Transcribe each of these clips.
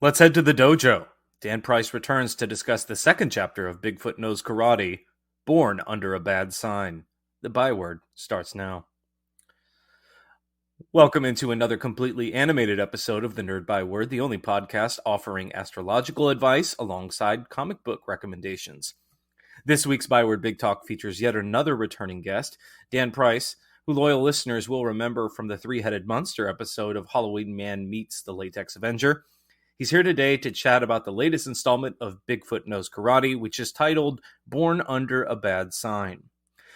Let's head to the dojo. Dan Price returns to discuss the second chapter of BigFoot Knows Karate, Born Under a Bad Sign. The Byword starts now. Welcome into another completely animated episode of the Nerd Byword, the only podcast offering astrological advice alongside comic book recommendations. This week's Byword Big Talk features yet another returning guest, Dan Price, who loyal listeners will remember from the Three-Headed Monster episode of Halloween Man Meets the Latex Avenger. He's here today to chat about the latest installment of BigFoot Knows Karate, which is titled Born Under a Bad Sign.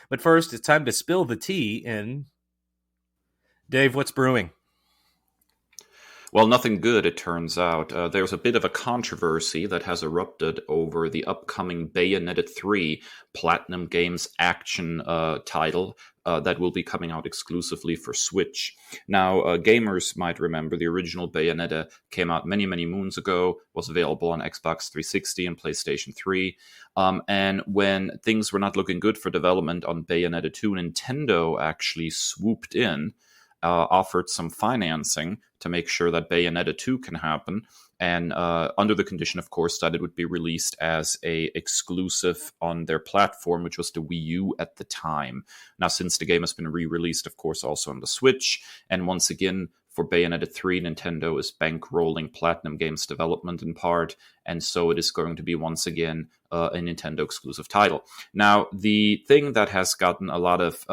But first, it's time to spill the tea in... Dave, what's brewing? Well, nothing good, it turns out. There's a bit of a controversy that has erupted over the upcoming Bayonetta 3 Platinum Games action title that will be coming out exclusively for Switch. Now, gamers might remember the original Bayonetta came out many, many moons ago, was available on Xbox 360 and PlayStation 3. And when things were not looking good for development on Bayonetta 2, Nintendo actually swooped in, offered some financing to make sure that Bayonetta 2 can happen, and under the condition, of course, that it would be released as a exclusive on their platform, which was the Wii U at the time. Now, since the game has been re-released, of course, also on the Switch, and once again, for Bayonetta 3, Nintendo is bankrolling Platinum Games development in part, and so it is going to be once again a Nintendo exclusive title. Now, the thing that has gotten a lot of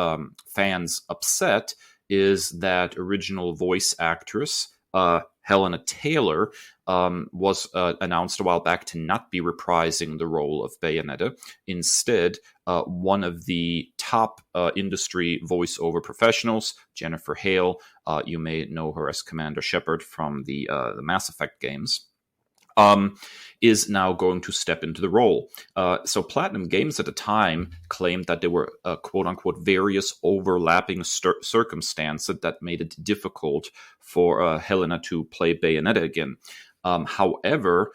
fans upset is that original voice actress, Helena Taylor, was announced a while back to not be reprising the role of Bayonetta. Instead, one of the top industry voiceover professionals, Jennifer Hale, you may know her as Commander Shepard from the Mass Effect games, is now going to step into the role. So Platinum Games at the time claimed that there were quote-unquote various overlapping circumstances that made it difficult for Helena to play Bayonetta again. However,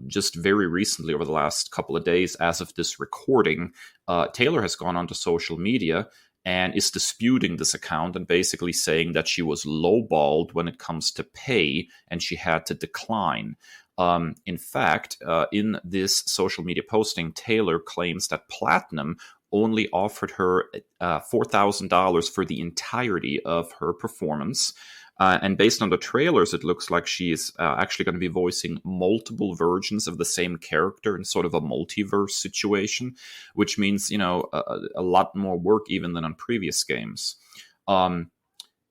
just very recently, over the last couple of days, as of this recording, Taylor has gone onto social media and is disputing this account and basically saying that she was lowballed when it comes to pay and she had to decline. In fact, in this social media posting, Taylor claims that Platinum only offered her $4,000 for the entirety of her performance. And based on the trailers, it looks like she is actually going to be voicing multiple versions of the same character in sort of a multiverse situation, which means, a lot more work even than on previous games.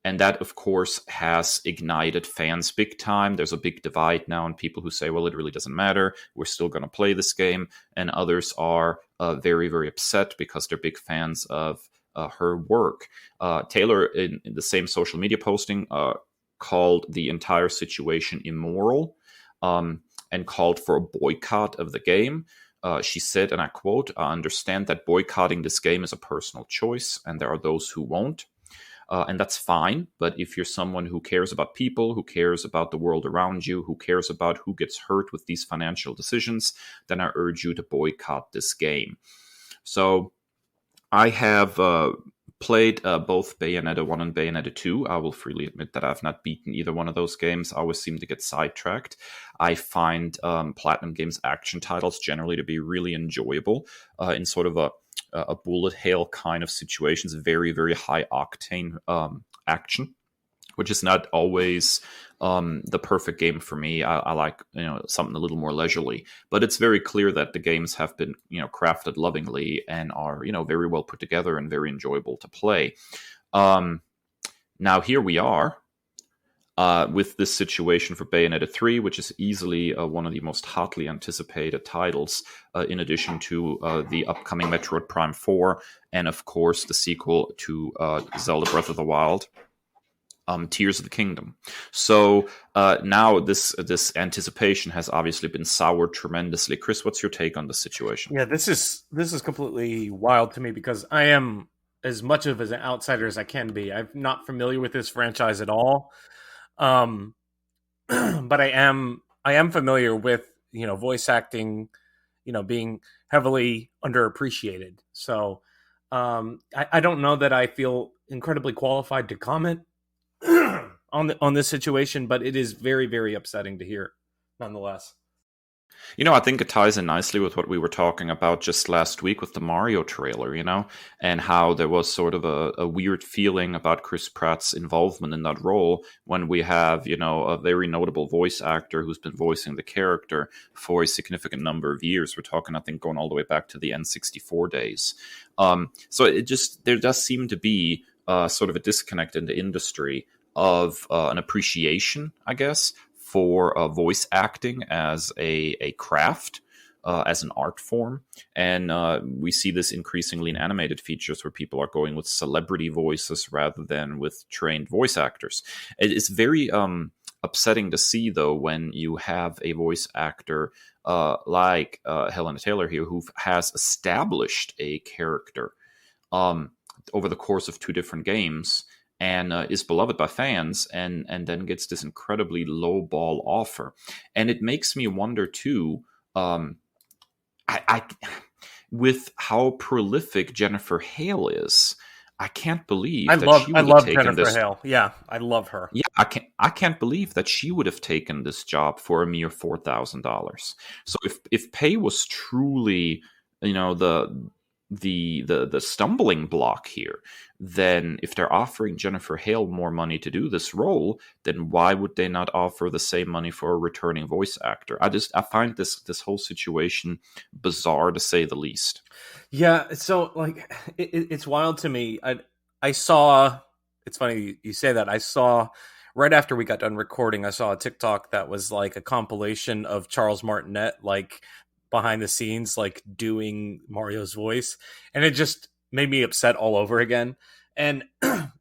And that, of course, has ignited fans big time. There's a big divide now in people who say, well, it really doesn't matter. We're still going to play this game. And others are very, very upset because they're big fans of her work. Taylor, in the same social media posting, called the entire situation immoral and called for a boycott of the game. She said, and I quote, "I understand that boycotting this game is a personal choice, and there are those who won't. And that's fine, but if you're someone who cares about people, who cares about the world around you, who cares about who gets hurt with these financial decisions, then I urge you to boycott this game." So I have played both Bayonetta 1 and Bayonetta 2. I will freely admit that I've not beaten either one of those games. I always seem to get sidetracked. I find Platinum Games action titles generally to be really enjoyable in sort of a bullet hell kind of situations, very, very high octane action, which is not always the perfect game for me. I like something a little more leisurely, but it's very clear that the games have been crafted lovingly and are very well put together and very enjoyable to play. Now here we are. With this situation for Bayonetta 3, which is easily one of the most hotly anticipated titles, in addition to the upcoming Metroid Prime 4, and of course the sequel to Zelda Breath of the Wild, Tears of the Kingdom. So now this anticipation has obviously been soured tremendously. Kris, what's your take on the situation? Yeah, this is completely wild to me because I am as much of an outsider as I can be. I'm not familiar with this franchise at all. But I am familiar with, voice acting, being heavily underappreciated. So, I don't know that I feel incredibly qualified to comment on this situation, but it is very, very upsetting to hear. nonetheless. I think it ties in nicely with what we were talking about just last week with the Mario trailer, and how there was sort of a weird feeling about Chris Pratt's involvement in that role when we have, a very notable voice actor who's been voicing the character for a significant number of years. We're talking, I think, going all the way back to the N64 days. So there does seem to be sort of a disconnect in the industry of an appreciation, I guess, for voice acting as a craft, as an art form. And we see this increasingly in animated features where people are going with celebrity voices rather than with trained voice actors. It's very upsetting to see, though, when you have a voice actor like Helena Taylor here, who has established a character over the course of 2 different games, and is beloved by fans, and then gets this incredibly low ball offer. And it makes me wonder, too, I with how prolific Jennifer Hale is, I can't believe she would have taken Jennifer this. Hale. Yeah, I love her. Yeah, I can't believe that she would have taken this job for a mere $4,000. So if pay was truly, the stumbling block here, then if they're offering Jennifer Hale more money to do this role, then why would they not offer the same money for a returning voice actor? I find this whole situation bizarre, to say the least. Yeah, so like it's wild to me. I saw. It's funny you say that. I saw right after we got done recording. I saw a TikTok that was like a compilation of Charles Martinet, like behind the scenes, like doing Mario's voice, and it just made me upset all over again. And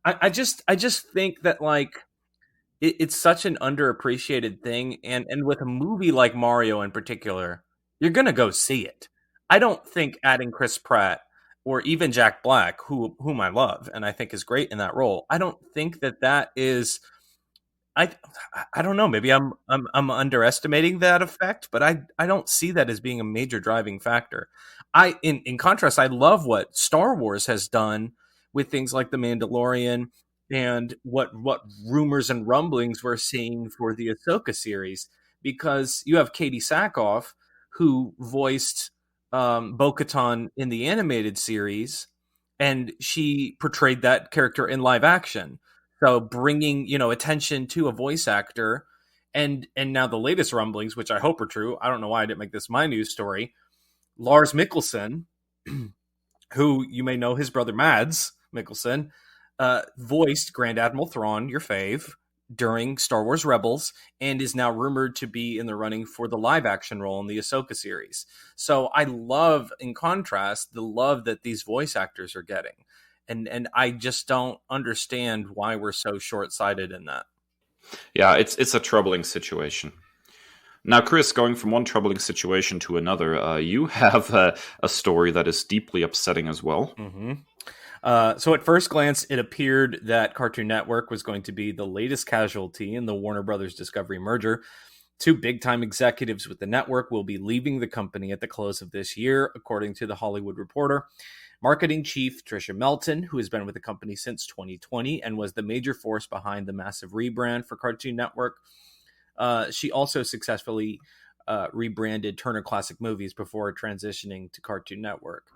I just think that like it's such an underappreciated thing, and with a movie like Mario in particular, you're gonna go see it. I don't think adding Chris Pratt or even Jack Black, whom I love and I think is great in that role, I don't think that is. I I don't know. Maybe I'm underestimating that effect, but I don't see that as being a major driving factor. In contrast, I love what Star Wars has done with things like The Mandalorian and what rumors and rumblings we're seeing for the Ahsoka series, because you have Katie Sackhoff, who voiced Bo-Katan in the animated series, and she portrayed that character in live action. So bringing, attention to a voice actor, and now the latest rumblings, which I hope are true. I don't know why I didn't make this my news story. Lars Mikkelsen, who you may know his brother Mads Mikkelsen, voiced Grand Admiral Thrawn, your fave, during Star Wars Rebels, and is now rumored to be in the running for the live action role in the Ahsoka series. So I love, in contrast, the love that these voice actors are getting. And I just don't understand why we're so short-sighted in that. Yeah, it's a troubling situation. Now, Kris, going from one troubling situation to another, you have a story that is deeply upsetting as well. Mm-hmm. So at first glance, it appeared that Cartoon Network was going to be the latest casualty in the Warner Brothers Discovery merger. 2 big-time executives with the network will be leaving the company at the close of this year, according to The Hollywood Reporter. Marketing chief Tricia Melton, who has been with the company since 2020 and was the major force behind the massive rebrand for Cartoon Network. She also successfully rebranded Turner Classic Movies before transitioning to Cartoon Network.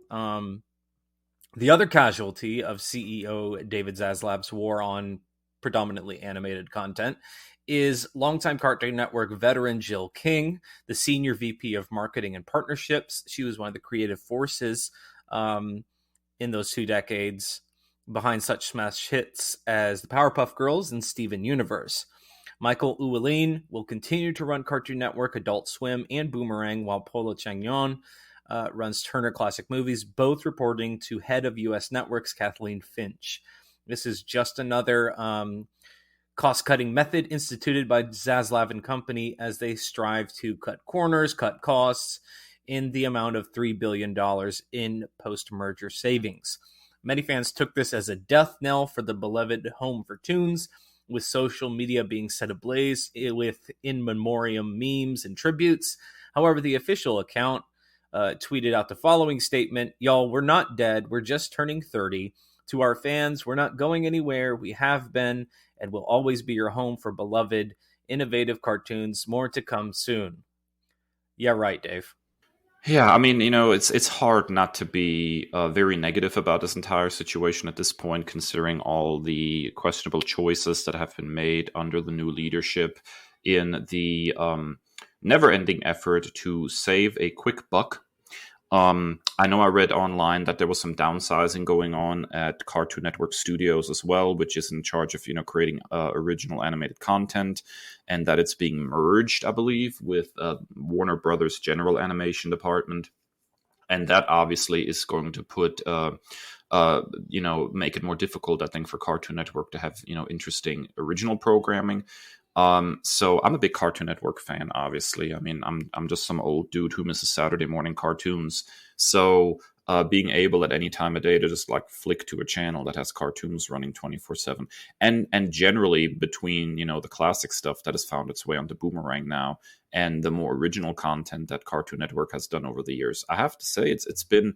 The other casualty of CEO David Zaslav's war on predominantly animated content is longtime Cartoon Network veteran Jill King, the senior VP of Marketing and Partnerships. She was one of the creative forces in those 2 decades behind such smash hits as the Powerpuff Girls and Steven Universe. Michael Uwelin will continue to run Cartoon Network, Adult Swim, and Boomerang, while Paula Chagnon runs Turner Classic Movies, both reporting to head of U.S. Networks Kathleen Finch. This is just another cost-cutting method instituted by Zaslav and Company as they strive to cut corners, cut costs, in the amount of $3 billion in post-merger savings. Many fans took this as a death knell for the beloved home for toons, with social media being set ablaze with in memoriam memes and tributes. However, the official account tweeted out the following statement: "Y'all, we're not dead. We're just turning 30. To our fans, we're not going anywhere. We have been and will always be your home for beloved innovative cartoons. More to come soon. Yeah, right, Dave. Yeah, I mean, it's hard not to be very negative about this entire situation at this point, considering all the questionable choices that have been made under the new leadership in the never-ending effort to save a quick buck. I know I read online that there was some downsizing going on at Cartoon Network Studios as well, which is in charge of creating original animated content, and that it's being merged, I believe, with Warner Brothers General Animation Department, and that obviously is going to put make it more difficult, I think, for Cartoon Network to have interesting original programming. So I'm a big Cartoon Network fan, obviously. I mean, I'm just some old dude who misses Saturday morning cartoons. So being able at any time of day to just like flick to a channel that has cartoons running 24/7, and generally between the classic stuff that has found its way onto Boomerang now and the more original content that Cartoon Network has done over the years, I have to say it's been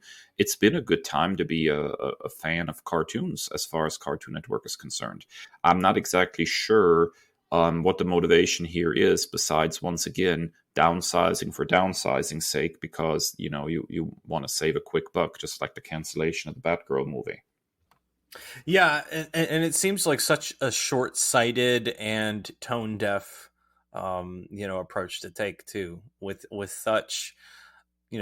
a good time to be a fan of cartoons as far as Cartoon Network is concerned. I'm not exactly sure what the motivation here is, besides, once again, downsizing for downsizing's sake, because you want to save a quick buck, just like the cancellation of the Batgirl movie. Yeah, and it seems like such a short-sighted and tone-deaf approach to take too, with such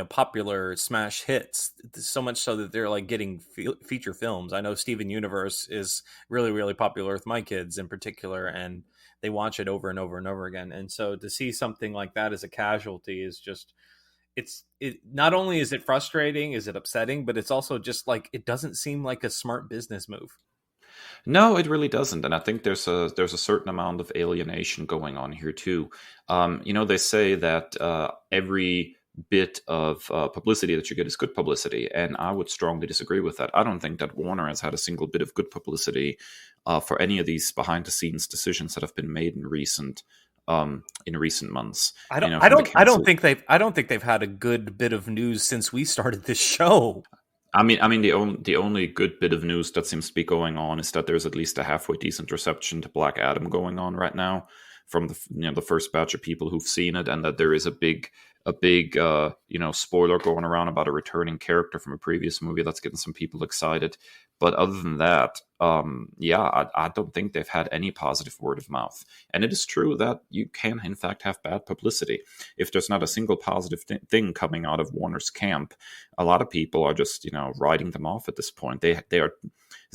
popular smash hits, so much so that they're like getting feature films. I know Steven Universe is really, really popular with my kids in particular, and they watch it over and over and over again. And so to see something like that as a casualty is just, it not only is it frustrating, is it upsetting, but it's also just like, it doesn't seem like a smart business move. No, it really doesn't, and I think there's a certain amount of alienation going on here too. They say that every bit of publicity that you get is good publicity, and I would strongly disagree with that. I don't think that Warner has had a single bit of good publicity for any of these behind the scenes decisions that have been made in recent months. I don't think they've had a good bit of news since we started this show. I mean, the only good bit of news that seems to be going on is that there's at least a halfway decent reception to Black Adam going on right now from the first batch of people who've seen it, and that there is a big spoiler going around about a returning character from a previous movie that's getting some people excited. But other than that, I don't think they've had any positive word of mouth. And it is true that you can, in fact, have bad publicity. If there's not a single positive thing coming out of Warner's camp, a lot of people are just, writing them off at this point. They are.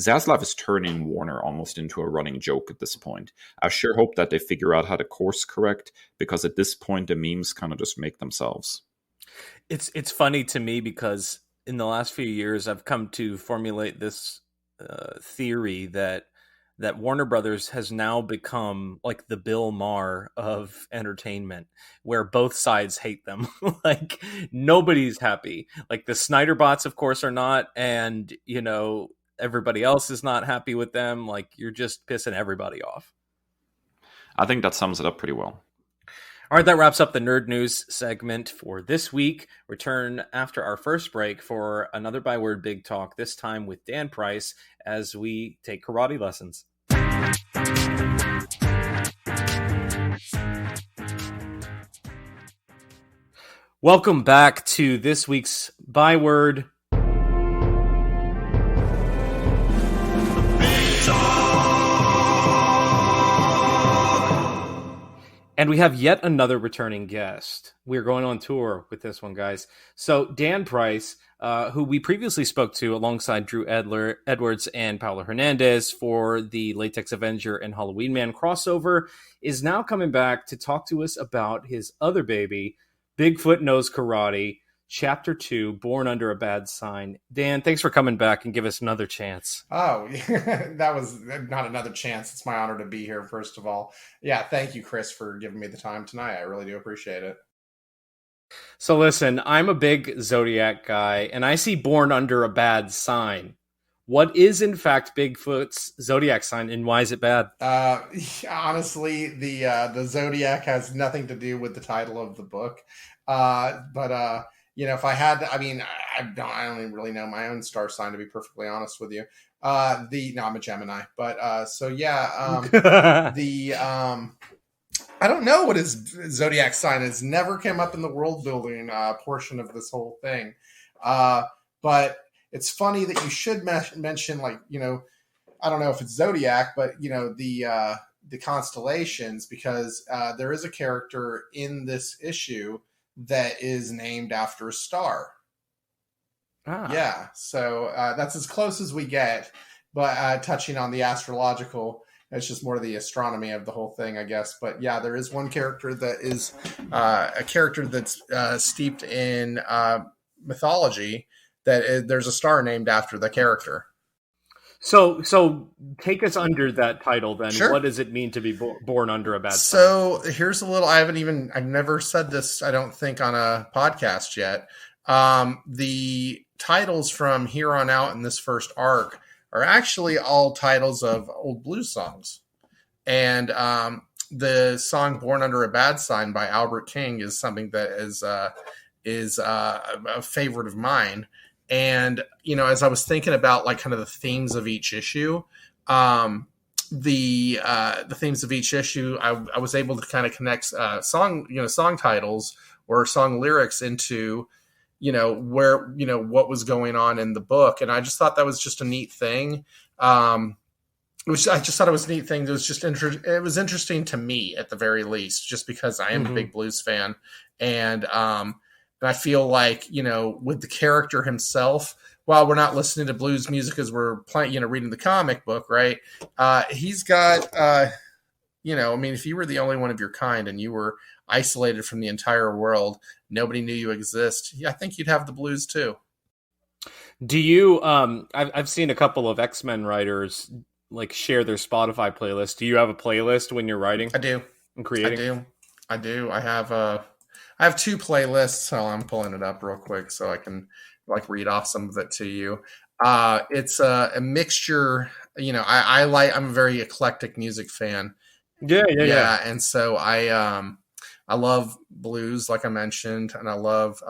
Zaslav is turning Warner almost into a running joke at this point. I sure hope that they figure out how to course correct, because at this point, the memes kind of just make themselves. It's funny to me because in the last few years, I've come to formulate this theory that Warner Brothers has now become like the Bill Maher of entertainment, where both sides hate them. Like, nobody's happy. Like, the Snyder bots, of course, are not, and everybody else is not happy with them. Like, you're just pissing everybody off. I think that sums it up pretty well. All right, that wraps up the Nerd News segment for this week. Return after our first break for another Byword Big Talk, this time with Dan Price, as we take karate lessons. Welcome back to this week's Byword. And we have yet another returning guest. We're going on tour with this one, guys. So Dan Price, who we previously spoke to alongside Drew Edwards and Paolo Hernandez for the Latex Avenger and Halloween Man crossover, is now coming back to talk to us about his other baby, BigFoot Knows Karate, Chapter 2, Born Under a Bad Sign. Dan, thanks for coming back and give us another chance. Oh, that was not another chance. It's my honor to be here, first of all. Yeah, thank you, Kris, for giving me the time tonight. I really do appreciate it. So listen, I'm a big Zodiac guy, and I see Born Under a Bad Sign. What is, in fact, Bigfoot's Zodiac sign, and why is it bad? Honestly, the Zodiac has nothing to do with the title of the book. If I had to, I don't even really know my own star sign, to be perfectly honest with you. I'm a Gemini, but I don't know what his zodiac sign is. Never came up in the world building portion of this whole thing. But it's funny that you should mention, like, I don't know if it's zodiac, but the constellations, because there is a character in this issue that is named after a star. Yeah, so that's as close as we get. But touching on the astrological, it's just more the astronomy of the whole thing, I guess. But yeah, there is one character that is a character that's steeped in mythology. There's a star named after the character. So take us under that title then. Sure. What does it mean to be born under a bad sign? So here's a little, I've never said this, I don't think, on a podcast yet. The titles from here on out in this first arc are actually all titles of old blues songs. And the song Born Under a Bad Sign by Albert King is something that is a favorite of mine. And, as I was thinking about like kind of the themes of each issue, the themes of each issue, I was able to kind of connect song titles or song lyrics into, where, what was going on in the book. And I just thought that was just a neat thing. It was just it was interesting to me at the very least, just because I am a big blues fan. And I feel like, with the character himself, while we're not listening to blues music as we're playing, reading the comic book, right? He's got, if you were the only one of your kind and you were isolated from the entire world, nobody knew you exist, I think you'd have the blues too. Do you, I've seen a couple of X-Men writers like share their Spotify playlist. Do you have a playlist when you're writing? I do. And creating? I do. I have two playlists, so I'm pulling it up real quick so I can read off some of it to you. It's a mixture. I'm a very eclectic music fan. Yeah. And so I love blues, like I mentioned, and I love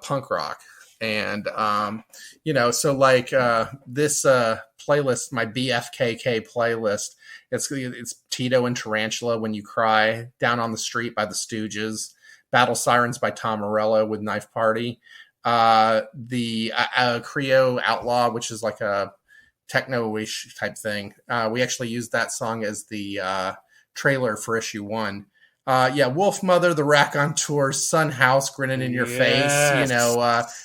punk rock. And so like this playlist, my BFKK playlist, it's Tito and Tarantula, When You Cry, Down on the Street by the Stooges, Battle Sirens by Tom Morello with Knife Party, the Creo Outlaw, which is like a techno-ish type thing. We actually used that song as the trailer for issue 1. Wolf Mother, The Rack on Tour, Sun House, Grinning in Your Face,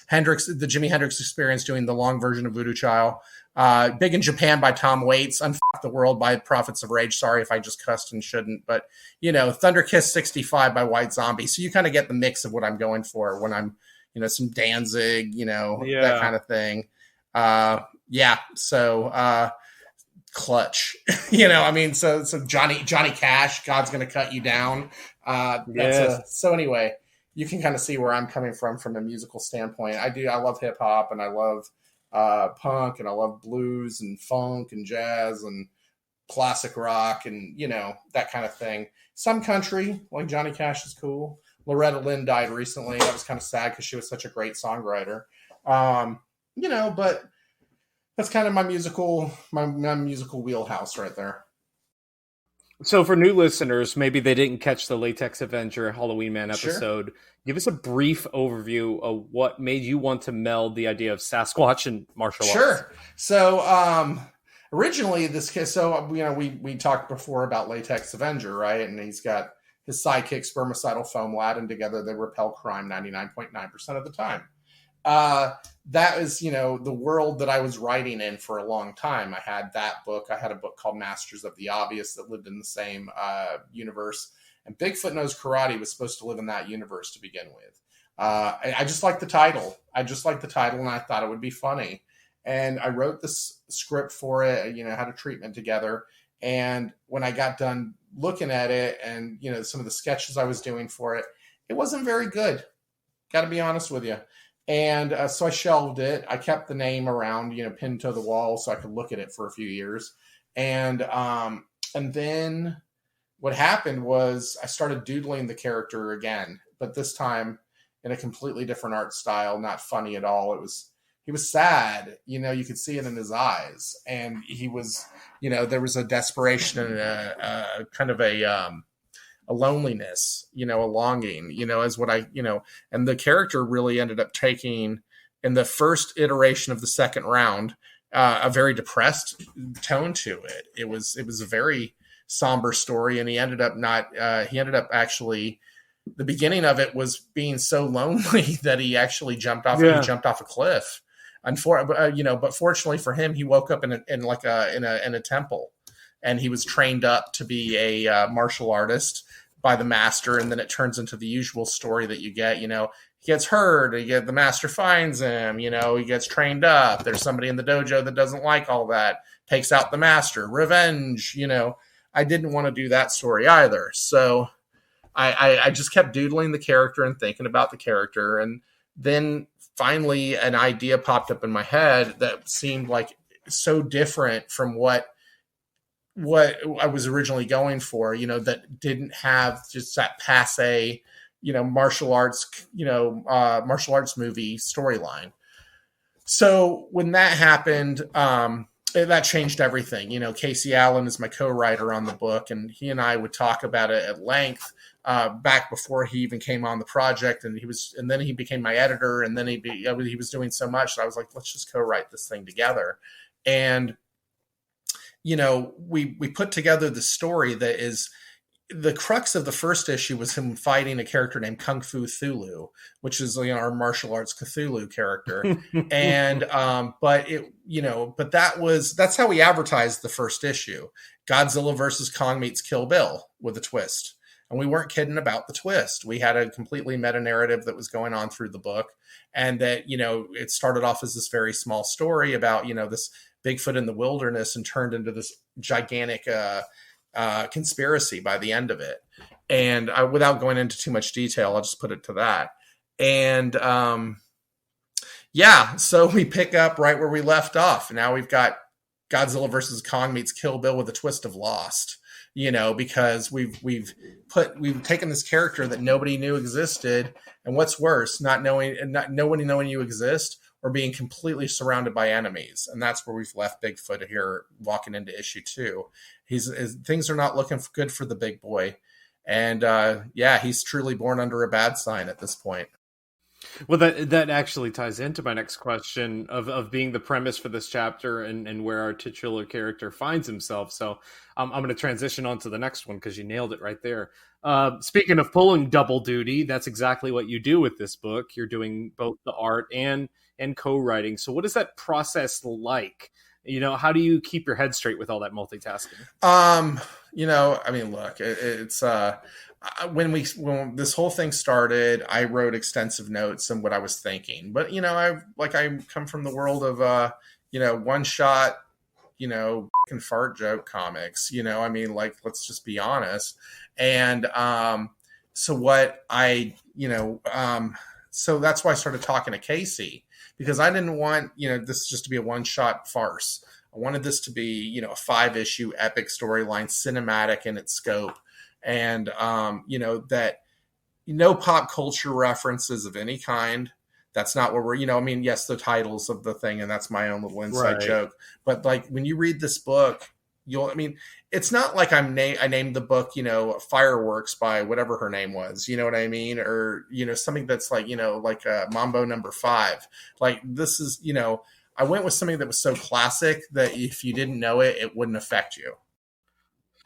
Hendrix, the Jimi Hendrix Experience doing the long version of Voodoo Child, Big in Japan by Tom Waits, Unfuck the World by Prophets of Rage. Sorry if I just cussed and shouldn't, but, Thunder Kiss 65 by White Zombie. So you kind of get the mix of what I'm going for when I'm, some Danzig, that kind of thing. Clutch, so Johnny Cash, God's Gonna Cut You Down. So anyway, you can kind of see where I'm coming from a musical standpoint. I love hip hop, and I love punk, and I love blues and funk and jazz and classic rock and, that kind of thing. Some country, like Johnny Cash, is cool. Loretta Lynn died recently. That was kind of sad because she was such a great songwriter. But that's kind of my musical wheelhouse right there. So for new listeners, maybe they didn't catch the Latex Avenger Halloween Man episode. Sure. Give us a brief overview of what made you want to meld the idea of Sasquatch and martial arts. Sure. So originally this kid, we talked before about Latex Avenger, right? And he's got his sidekick Spermicidal Foam Lad, and together they repel crime 99.9% of the time. That is, the world that I was writing in for a long time. I had that book. I had a book called Masters of the Obvious that lived in the same universe. And BigFoot Knows Karate was supposed to live in that universe to begin with. I just liked the title. And I thought it would be funny. And I wrote this script for it, had a treatment together. And when I got done looking at it and, some of the sketches I was doing for it, it wasn't very good. Got to be honest with you. And so I shelved it. I kept the name around, pinned to the wall so I could look at it for a few years. And then what happened was I started doodling the character again, but this time in a completely different art style, not funny at all. It was he was sad. You could see it in his eyes, and he was, there was a desperation and a kind of a loneliness, a longing, is what and the character really ended up taking in the first iteration of the second round, a very depressed tone to it. It was a very somber story, and he ended up actually, the beginning of it was being so lonely that he actually jumped off a cliff. But fortunately for him, he woke up in a temple, and he was trained up to be a martial artist by the master. And then it turns into the usual story that you get, he gets hurt, the master finds him, he gets trained up. There's somebody in the dojo that doesn't like all that, takes out the master, revenge, I didn't want to do that story either. So I just kept doodling the character and thinking about the character. And then finally an idea popped up in my head that seemed like so different from what I was originally going for, that didn't have just that passe, martial arts movie storyline. So when that happened, that changed everything. Casey Allen is my co-writer on the book, and he and I would talk about it at length back before he even came on the project. And then he became my editor, and then he was doing so much that I was like, let's just co-write this thing together. And we put together the story that is the crux of the first issue was him fighting a character named Kung Fu Thulu, which is our martial arts Cthulhu character. And that's how we advertised the first issue. Godzilla versus Kong meets Kill Bill with a twist. And we weren't kidding about the twist. We had a completely meta narrative that was going on through the book, and that it started off as this very small story about this Bigfoot in the wilderness, and turned into this gigantic conspiracy by the end of it. And without going into too much detail, I'll just put it to that. And so we pick up right where we left off. Now we've got Godzilla versus Kong meets Kill Bill with a twist of Lost, because we've taken this character that nobody knew existed, and what's worse, not nobody knowing you exist, or being completely surrounded by enemies. And that's where we've left Bigfoot here, walking into issue 2. Things are not looking good for the big boy. And he's truly born under a bad sign at this point. Well, that actually ties into my next question of being the premise for this chapter and where our titular character finds himself. So I'm going to transition on to the next one, because you nailed it right there. Speaking of pulling double duty, that's exactly what you do with this book. You're doing both the art and co-writing. So what is that process like? How do you keep your head straight with all that multitasking? Look, it's when this whole thing started, I wrote extensive notes on what I was thinking. But I come from the world of one shot, fart joke comics. Let's just be honest. And so that's why I started talking to Casey, because I didn't want this just to be a one shot farce. I wanted this to be a 5-issue epic storyline, cinematic in its scope. And, that no pop culture references of any kind. That's not what we're, yes, the titles of the thing, and that's my own little inside joke. But when you read this book, it's not like I named the book, Fireworks by whatever her name was, you know what I mean? Or, something that's like Mambo number 5. This is, I went with something that was so classic that if you didn't know it, it wouldn't affect you.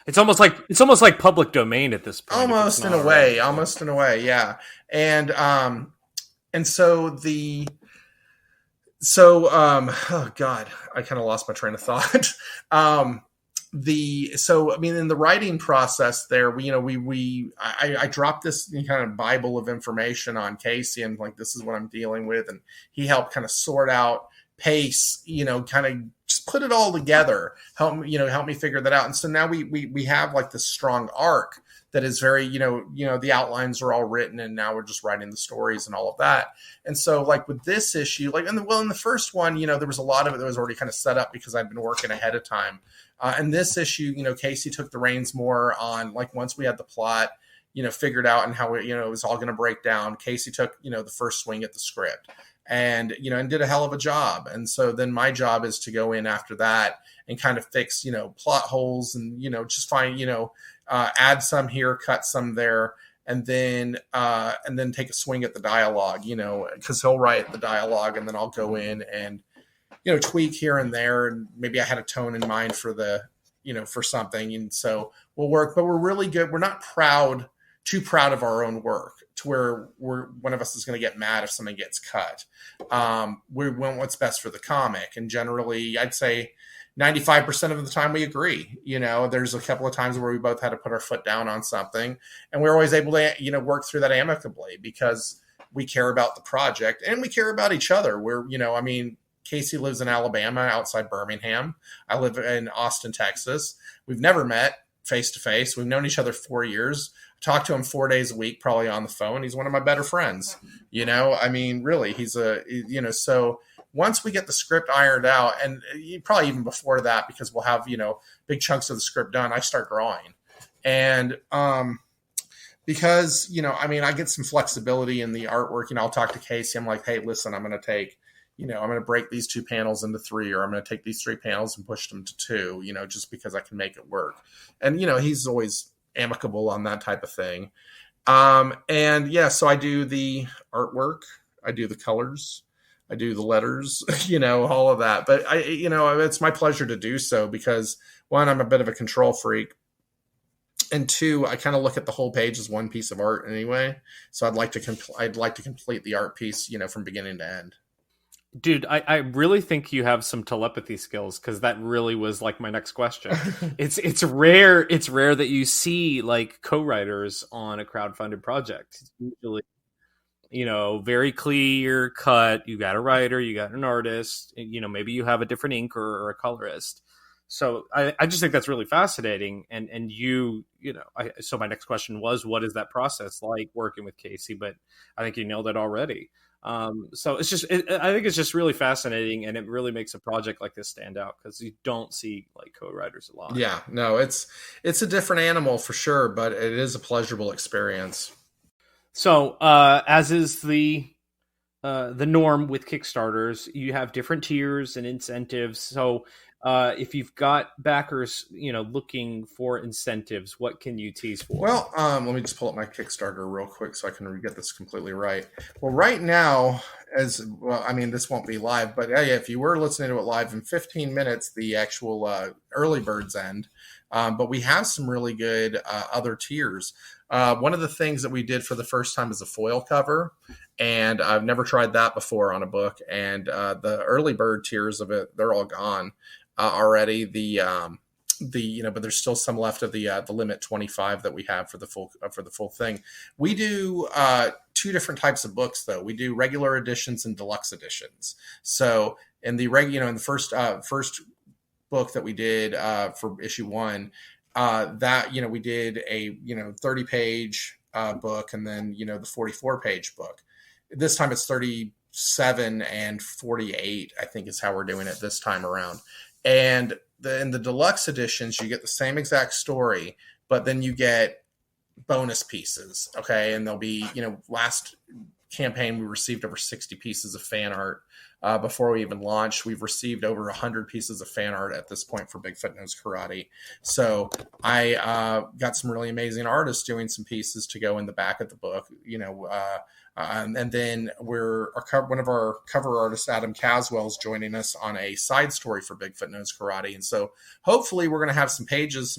It's almost like public domain at this point. Almost in a way, yeah. And oh God, I kind of lost my train of thought. In the writing process there, I dropped this kind of Bible of information on Casey, and this is what I'm dealing with, and he helped kind of sort out pace, kind of just put it all together, help me figure that out. And so now we have this strong arc that is very, the outlines are all written, and now we're just writing the stories and all of that. And so with this issue, in the first one, there was a lot of it that was already kind of set up because I'd been working ahead of time. And this issue, Casey took the reins more on once we had the plot, figured out and how it was all going to break down. Casey took, the first swing at the script. and, and did a hell of a job. And so then my job is to go in after that and kind of fix, plot holes and, just find, add some here, cut some there, and then take a swing at the dialogue, because he'll write the dialogue and then I'll go in and, tweak here and there. And maybe I had a tone in mind for for something. And so we'll work, but we're really good. We're not too proud of our own work to where one of us is going to get mad if something gets cut. We want what's best for the comic. And generally I'd say 95% of the time we agree. There's a couple of times where we both had to put our foot down on something, and we're always able to, work through that amicably because we care about the project and we care about each other. Casey lives in Alabama outside Birmingham. I live in Austin, Texas. We've never met face to face. We've known each other 4 years. I talk to him 4 days a week, probably on the phone. He's one of my better friends. Really, he's so once we get the script ironed out, and probably even before that, because we'll have, big chunks of the script done, I start drawing. And because, I get some flexibility in the artwork. I'll talk to Casey. I'm like, hey, listen, I'm going to take, I'm going to break these 2 panels into 3, or I'm going to take these 3 panels and push them to 2, just because I can make it work. And, he's always amicable on that type of thing. So I do the artwork, I do the colors, I do the letters, all of that. But it's my pleasure to do so because 1, I'm a bit of a control freak. And 2, I kind of look at the whole page as one piece of art anyway. So I'd like to complete the art piece, from beginning to end. Dude, I really think you have some telepathy skills, because that really was like my next question. It's rare that you see like co-writers on a crowdfunded project. It's usually, very clear cut. You got a writer, you got an artist, maybe you have a different inker or a colorist. So I just think that's really fascinating. And so my next question was, what is that process like working with Casey? But I think you nailed it already. So I think it's just really fascinating, and it really makes a project like this stand out because you don't see like co-writers a lot. Yeah, no, it's a different animal for sure, but it is a pleasurable experience. So, as is the norm with Kickstarters, you have different tiers and incentives. So, if you've got backers, looking for incentives, what can you tease for? Well, let me just pull up my Kickstarter real quick so I can get this completely right. Well, right now, this won't be live, but if you were listening to it live in 15 minutes, the actual early birds end. But we have some really good other tiers. One of the things that we did for the first time is a foil cover, and I've never tried that before on a book. And the early bird tiers of it, they're all gone already. But there's still some left of the limit 25 that we have for the full thing. We do 2 different types of books though. We do regular editions and deluxe editions. So in the in the first book that we did for issue 1, we did a 30-page book, and then the 44-page book. This time it's 37 and 48, I think, is how we're doing it this time around. And in the deluxe editions, you get the same exact story, but then you get bonus pieces. Okay. And there'll be, last campaign, we received over 60 pieces of fan art before we even launched. We've received over 100 pieces of fan art at this point for BigFoot Knows Karate. So I got some really amazing artists doing some pieces to go in the back of the book, and then one of our cover artists, Adam Caswell, is joining us on a side story for BigFoot Knows Karate. And so hopefully we're going to have some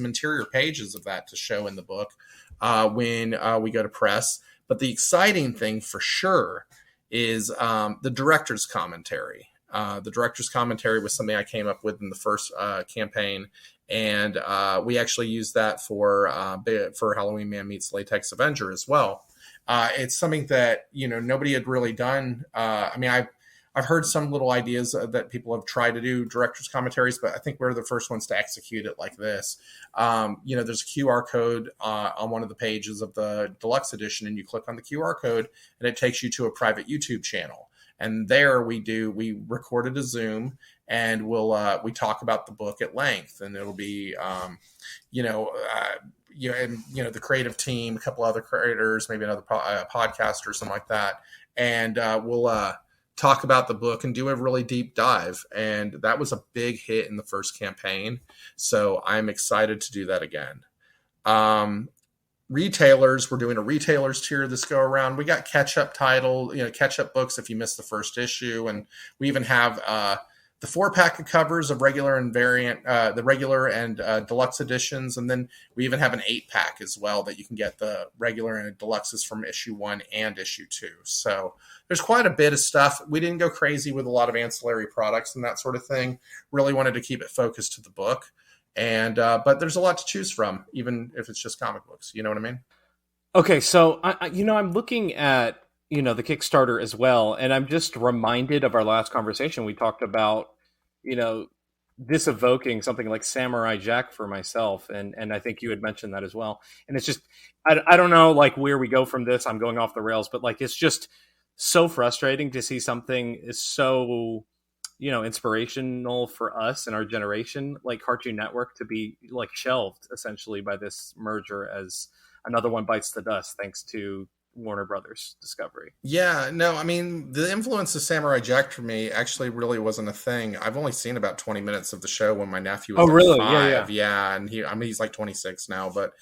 interior pages of that to show in the book when we go to press. But the exciting thing for sure is the director's commentary. The director's commentary was something I came up with in the first campaign. And we actually used that for Halloween Man Meets Latex Avenger as well. It's something that, nobody had really done. I've heard some little ideas that people have tried to do director's commentaries, but I think we're the first ones to execute it like this. There's a QR code on one of the pages of the deluxe edition, and you click on the QR code and it takes you to a private YouTube channel. And there we recorded a Zoom, and we talk about the book at length, and it'll be, the creative team, a couple other creators, maybe another podcast or something like that. And we'll talk about the book and do a really deep dive. And that was a big hit in the first campaign. So I'm excited to do that again. Retailers, we're doing a retailers tier this go around. We got catch-up catch-up books if you missed the first issue. And we even have the 4-pack of covers of regular and variant, the regular and deluxe editions. And then we even have an 8-pack as well that you can get the regular and deluxes from issue 1 and issue 2. So there's quite a bit of stuff. We didn't go crazy with a lot of ancillary products and that sort of thing. Really wanted to keep it focused to the book. And but there's a lot to choose from, even if it's just comic books. You know what I mean? Okay, so I'm looking at the Kickstarter as well, and I'm just reminded of our last conversation. We talked about this evoking something like Samurai Jack for myself, and I think you had mentioned that as well. And it's just I don't know like where we go from this. I'm going off the rails, but like it's just so frustrating to see something is so inspirational for us and our generation, like Cartoon Network, to be like shelved essentially by this merger as another one bites the dust thanks to Warner Brothers Discovery. Yeah, no, I mean, the influence of Samurai Jack for me actually really wasn't a thing. I've only seen about 20 minutes of the show when my nephew was really? 5. Yeah, and he's like 26 now, but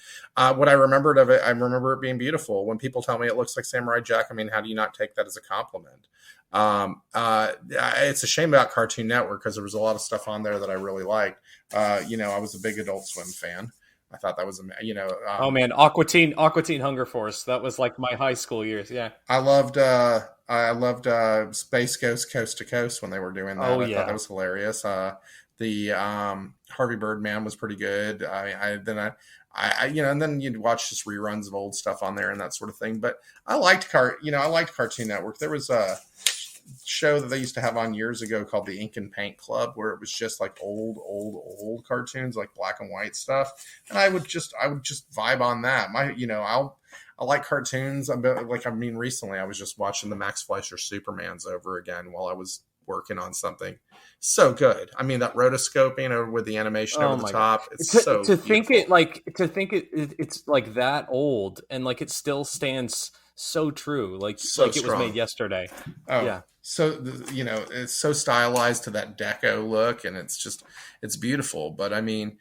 what I remembered of it, I remember it being beautiful. When people tell me it looks like Samurai Jack, I mean, how do you not take that as a compliment? It's a shame about Cartoon Network because there was a lot of stuff on there that I really liked. I was a big Adult Swim fan. I thought that was, oh man, Aqua Teen Hunger Force. That was like my high school years. Yeah, I loved Space Ghost Coast to Coast when they were doing that. I thought that was hilarious. The Harvey Birdman was pretty good. And then you'd watch just reruns of old stuff on there and that sort of thing. But I liked Cartoon Network. There was a show that they used to have on years ago called the Ink and Paint Club, where it was just like old cartoons, like black and white stuff. And I would just vibe on that. I like cartoons. Recently I was just watching the Max Fleischer Supermans over again while I was working on something. So good. I mean, that rotoscoping with the animation over the top. It's to think it's like that old and like it still stands so true. Like it was made yesterday. Oh, yeah. So, it's so stylized to that deco look, and it's beautiful. But I mean,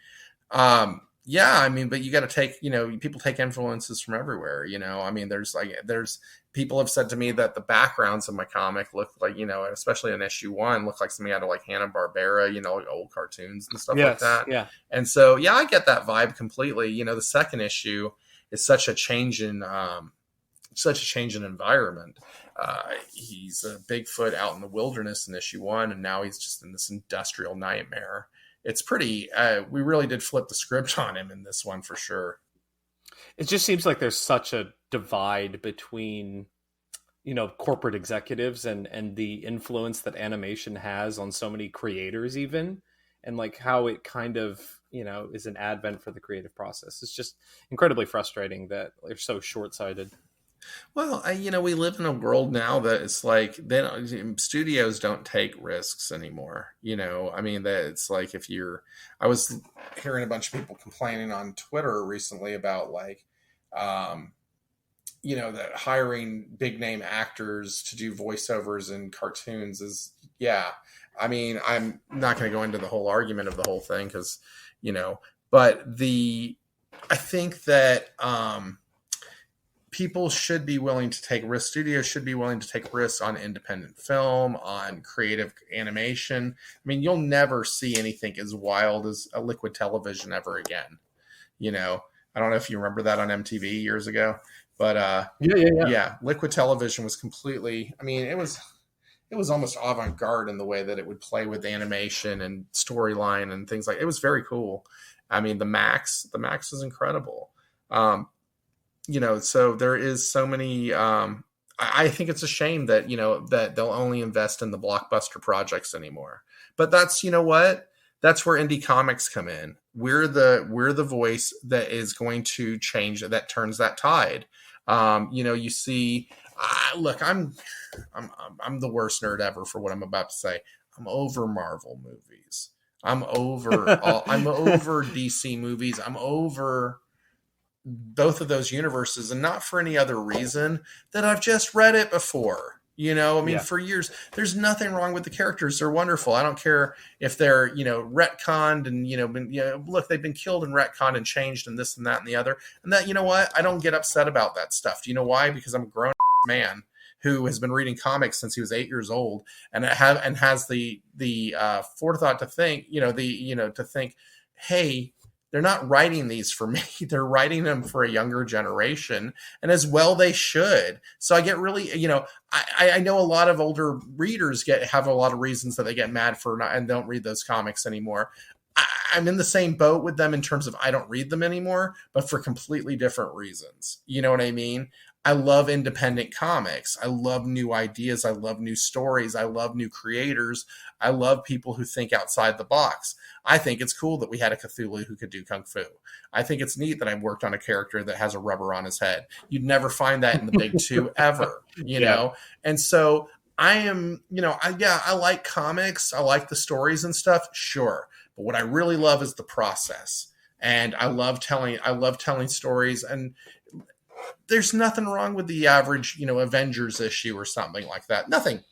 but you got to take, people take influences from everywhere, I mean, there's people have said to me that the backgrounds of my comic look like, especially in issue 1, look like something out of like Hanna-Barbera, like old cartoons and stuff like that. Yeah. And so, yeah, I get that vibe completely. The second issue is such a change in environment. He's a Bigfoot out in the wilderness in issue 1, and now he's just in this industrial nightmare. It's pretty, we really did flip the script on him in this one for sure. It just seems like there's such a divide between, corporate executives and the influence that animation has on so many creators even, and like how it kind of, is an advent for the creative process. It's just incredibly frustrating that they're so short-sighted. Well, we live in a world now that it's like studios don't take risks anymore. I mean, that it's like I was hearing a bunch of people complaining on Twitter recently about like, that hiring big name actors to do voiceovers in cartoons is, yeah. I mean, I'm not going to go into the whole argument of the whole thing because, but I think that, people should be willing to take risks. Studios should be willing to take risks on independent film, on creative animation. I mean, you'll never see anything as wild as a Liquid Television ever again. I don't know if you remember that on MTV years ago, but yeah. Liquid Television was completely. I mean, it was almost avant-garde in the way that it would play with animation and storyline and things like. It was very cool. I mean, the Max is incredible. So there is so many, I think it's a shame that, that they'll only invest in the blockbuster projects anymore, but that's, that's where indie comics come in. We're the voice that is going to change, that turns that tide. You see, look, I'm the worst nerd ever for what I'm about to say. I'm over Marvel movies. I'm over DC movies. I'm over both of those universes, and not for any other reason that I've just read it before. You know, I mean, Yeah. for years, there's nothing wrong with the characters. They're wonderful. I don't care if they're, retconned and, look, they've been killed and retconned and changed and this and that and the other. And that, you know what? I don't get upset about that stuff. Do you know why? Because I'm a grown man who has been reading comics since he was 8 years old and has the forethought to think, to think, hey, they're not writing these for me. They're writing them for a younger generation, and as well they should. So I get really, I know a lot of older readers have a lot of reasons that they get mad for and don't read those comics anymore. I'm in the same boat with them in terms of I don't read them anymore, but for completely different reasons. You know what I mean? I love independent comics. I love new ideas. I love new stories. I love new creators. I love people who think outside the box. I think it's cool that we had a Cthulhu who could do Kung Fu. I think it's neat that I worked on a character that has a rubber on his head. You'd never find that in the big two ever, you know? And so I am, I like comics. I like the stories and stuff. Sure. But what I really love is the process. And I love telling stories, and there's nothing wrong with the average, Avengers issue or something like that. Nothing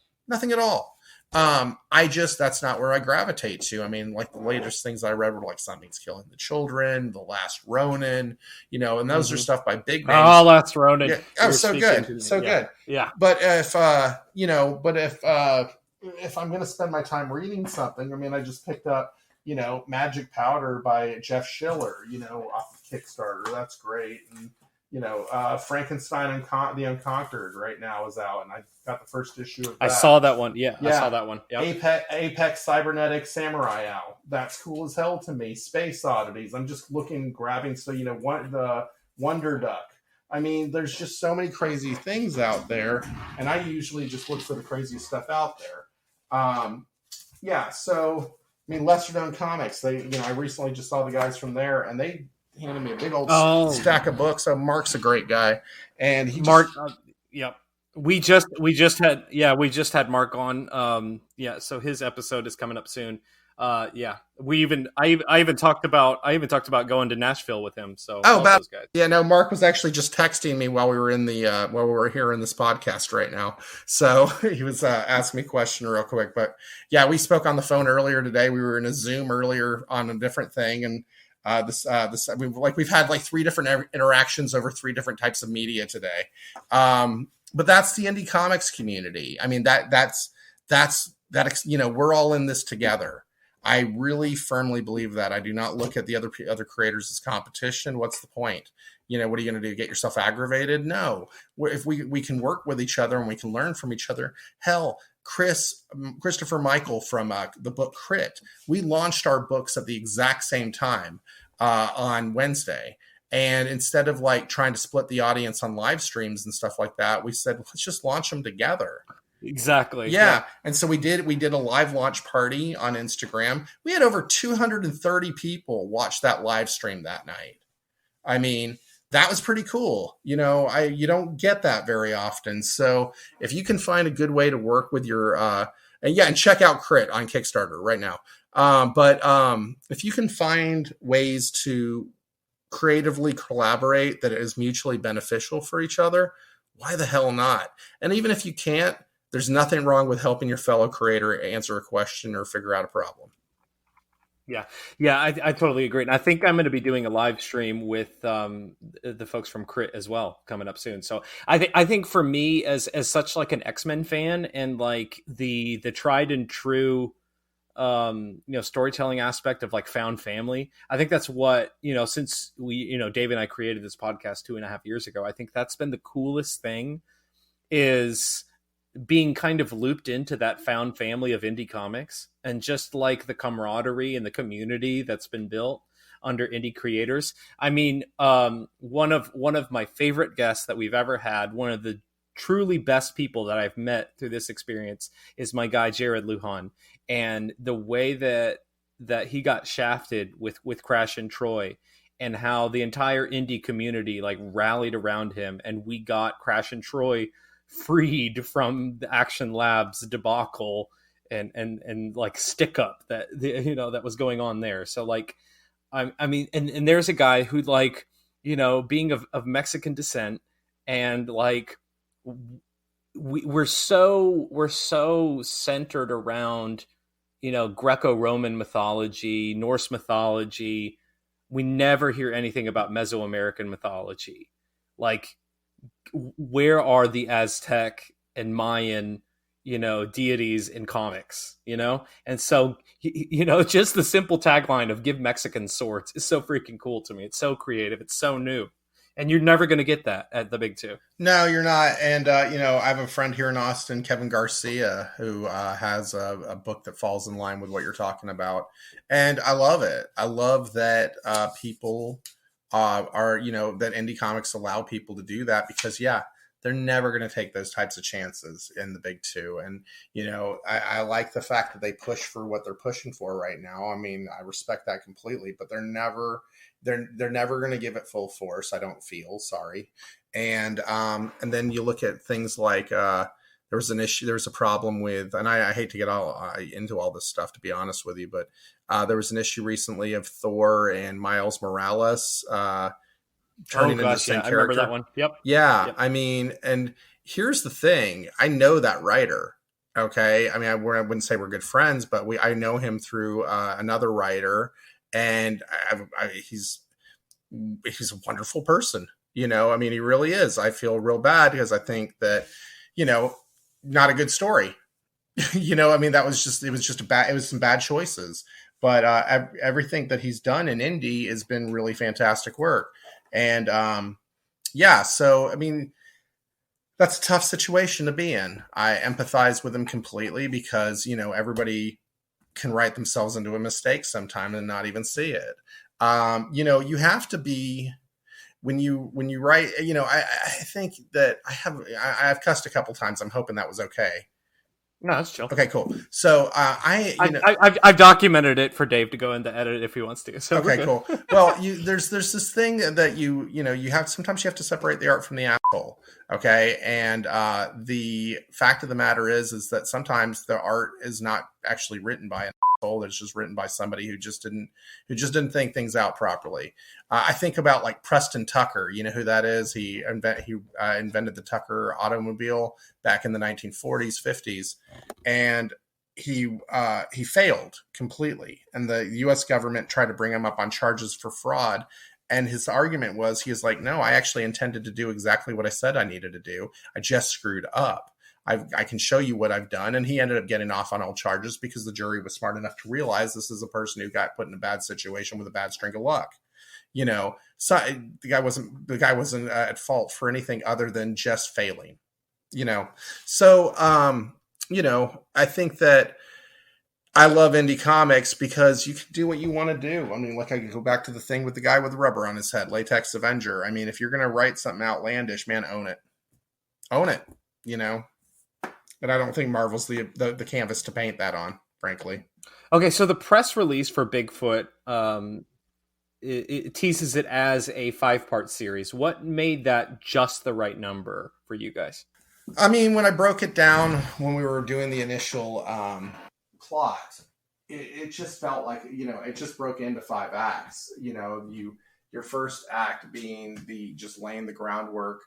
at all. That's not where I gravitate to. I mean, like the latest things I read were like Something's Killing the Children, The Last Ronin, and those are stuff by big names. Oh, Last Ronin. Yeah. Oh, so good. Good. Yeah. But if I'm going to spend my time reading something, I mean, I just picked up, Magic Powder by Jeff Schiller, off of Kickstarter. That's great. And, Frankenstein and the Unconquered right now is out, and I got the first issue of that. I saw that one. Yeah. I saw that one. Yep. Apex Cybernetic Samurai Owl. That's cool as hell to me. Space Oddities. I'm just grabbing. So, the Wonder Duck. I mean, there's just so many crazy things out there, and I usually just look for the craziest stuff out there. So, I mean, lesser known comics. I recently just saw the guys from there, and they handed me a big old stack of books. So Mark's a great guy, and yep. We just had Mark on. So his episode is coming up soon. I even talked about going to Nashville with him. So those guys. Yeah, no, Mark was actually just texting me while we were here in this podcast right now. So he was asking me a question real quick, but yeah, we spoke on the phone earlier today. We were in a Zoom earlier on a different thing, and we've had like 3 different interactions over 3 different types of media today. But that's the indie comics community. I mean, that's we're all in this together. I really firmly believe that. I do not look at the other creators as competition. What's the point? What are you going to do? Get yourself aggravated? No. If we can work with each other and we can learn from each other. Hell, Christopher Michael from the book Crit. We launched our books at the exact same time on Wednesday. And instead of like trying to split the audience on live streams and stuff like that, we said, let's just launch them together. Exactly. Yeah. And so we did a live launch party on Instagram. We had over 230 people watch that live stream that night. I mean, that was pretty cool. You don't get that very often. So if you can find a good way to work with your, and check out Crit on Kickstarter right now. But if you can find ways to creatively collaborate that is mutually beneficial for each other, why the hell not? And even if you can't, there's nothing wrong with helping your fellow creator answer a question or figure out a problem. Yeah, I totally agree. And I think I'm going to be doing a live stream with the folks from Crit as well coming up soon. So I think for me as such like an X-Men fan and like the tried and true storytelling aspect of like found family, I think that's what, since we, Dave and I created this podcast 2.5 years ago, I think that's been the coolest thing is being kind of looped into that found family of indie comics and just like the camaraderie and the community that's been built under indie creators. I mean, one of my favorite guests that we've ever had, one of the truly best people that I've met through this experience is my guy, Jared Lujan. And the way that he got shafted with Crash and Troy and how the entire indie community like rallied around him and we got Crash and Troy freed from the Action Labs debacle and like stick up that that was going on there. So like I mean and there's a guy who like being of Mexican descent and like we're so centered around, Greco-Roman mythology, Norse mythology. We never hear anything about Mesoamerican mythology. Like, where are the Aztec and Mayan, deities in comics, And so, just the simple tagline of "Give Mexicans swords" is so freaking cool to me. It's so creative. It's so new. And you're never going to get that at the big two. No, you're not. And, I have a friend here in Austin, Kevin Garcia, who has a book that falls in line with what you're talking about. And I love it. I love that people that indie comics allow people to do that because, they're never going to take those types of chances in the big two. And, I like the fact that they push for what they're pushing for right now. I mean, I respect that completely, but they're never going to give it full force. I don't feel sorry. And then you look at things like, there was a problem with, and I hate to get into all this stuff, to be honest with you, but there was an issue recently of Thor and Miles Morales, turning into the same character. I remember that one. Yep. Yeah. Yep. I mean, and here's the thing. I know that writer. Okay. I mean, I wouldn't say we're good friends, but I know him through another writer, and he's a wonderful person. I mean, he really is. I feel real bad because I think that, not a good story. I mean, it was some bad choices, but everything that he's done in indie has been really fantastic work. And so, I mean, that's a tough situation to be in. I empathize with him completely because, everybody can write themselves into a mistake sometime and not even see it. You have to be, when you write, I think that I've cussed a couple times. I'm hoping that was okay. No, that's chill. Okay, cool. So I've documented it for Dave to go in to edit it if he wants to. So okay, cool. Well, there's this thing that you have. Sometimes you have to separate the art from the asshole. Okay, and the fact of the matter is that sometimes the art is not actually written by an asshole. It's just written by somebody who just didn't think things out properly. I think about like Preston Tucker. You know who that is? He invented the Tucker automobile back in the 1940s, 50s, and he failed completely. And the U.S. government tried to bring him up on charges for fraud. And his argument was, he was like, no, I actually intended to do exactly what I said I needed to do. I just screwed up. I can show you what I've done. And he ended up getting off on all charges because the jury was smart enough to realize this is a person who got put in a bad situation with a bad string of luck. So the guy wasn't at fault for anything other than just failing, So, I think that I love indie comics because you can do what you want to do. I mean, like I can go back to the thing with the guy with the rubber on his head, Latex Avenger. I mean, if you're going to write something outlandish, man, own it. Own it, But I don't think Marvel's the canvas to paint that on, frankly. Okay, so the press release for Bigfoot, it teases it as a 5-part series. What made that just the right number for you guys? I mean, when I broke it down, when we were doing the initial plot, it just felt like, it just broke into 5 acts. Your first act being just laying the groundwork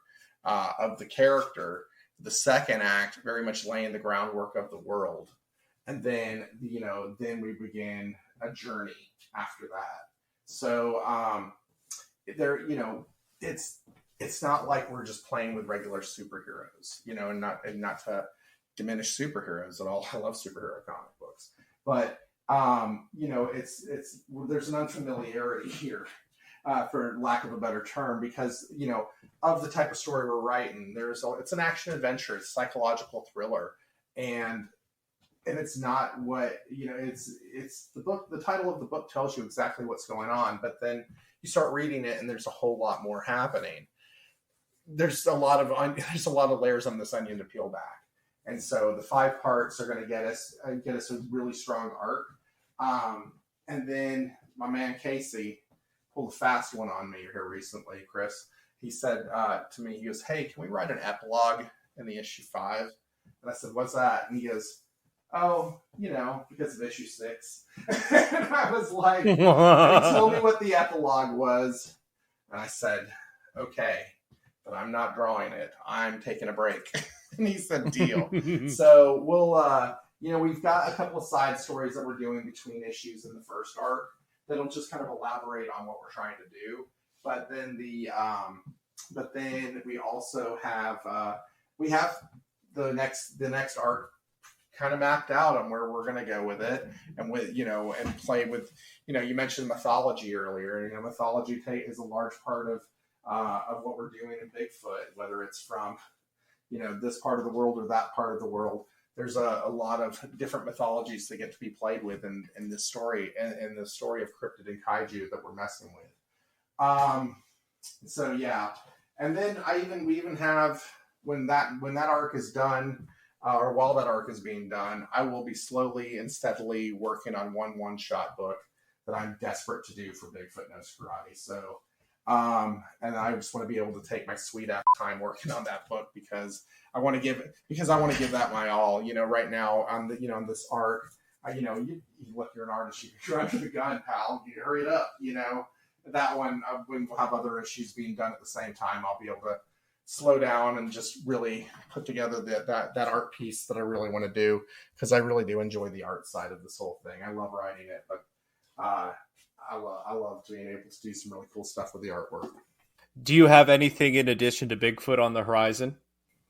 of the character. The second act very much laying the groundwork of the world. And then, then we begin a journey after that. So it's not like we're just playing with regular superheroes, and not to diminish superheroes at all. I love superhero comic books, but there's an unfamiliarity here, for lack of a better term, because of the type of story we're writing. It's an action adventure, it's a psychological thriller, and it's not what it's the book. The title of the book tells you exactly what's going on, but then you start reading it, and there's a whole lot more happening. There's a lot of layers on this onion to peel back. And so the 5 parts are going to get us a really strong arc. And then my man Casey pulled a fast one on me here recently, Kris. He said to me, he goes, "Hey, can we write an epilogue in the issue 5?" And I said, "What's that?" And he goes, "Oh, because of issue 6. And I was like, he told me what the epilogue was. And I said, "Okay, but I'm not drawing it. I'm taking a break." And he said, deal. So we'll, we've got a couple of side stories that we're doing between issues in the first arc that'll just kind of elaborate on what we're trying to do. But then we also have we have the next arc kind of mapped out on where we're going to go with it, and and play with, you mentioned mythology earlier. Mythology is a large part of what we're doing in Bigfoot, whether it's from this part of the world or that part of the world. There's a lot of different mythologies that get to be played with in this story, and the story of cryptid and kaiju that we're messing with. So yeah, and then we even have when that arc is done, or while that arc is being done, I will be slowly and steadily working on one-shot book that I'm desperate to do for Bigfoot Knows Karate. So, and I just want to be able to take my sweet ass time working on that book because I want to give that my all. Right now on on this arc, you look, you're an artist, you're under the gun, pal. You hurry it up. That one, when we'll have other issues being done at the same time, I'll be able to slow down and just really put together that art piece that I really want to do, because I really do enjoy the art side of this whole thing. I love writing it, but I love being able to do some really cool stuff with the artwork. Do you have anything in addition to Bigfoot on the horizon?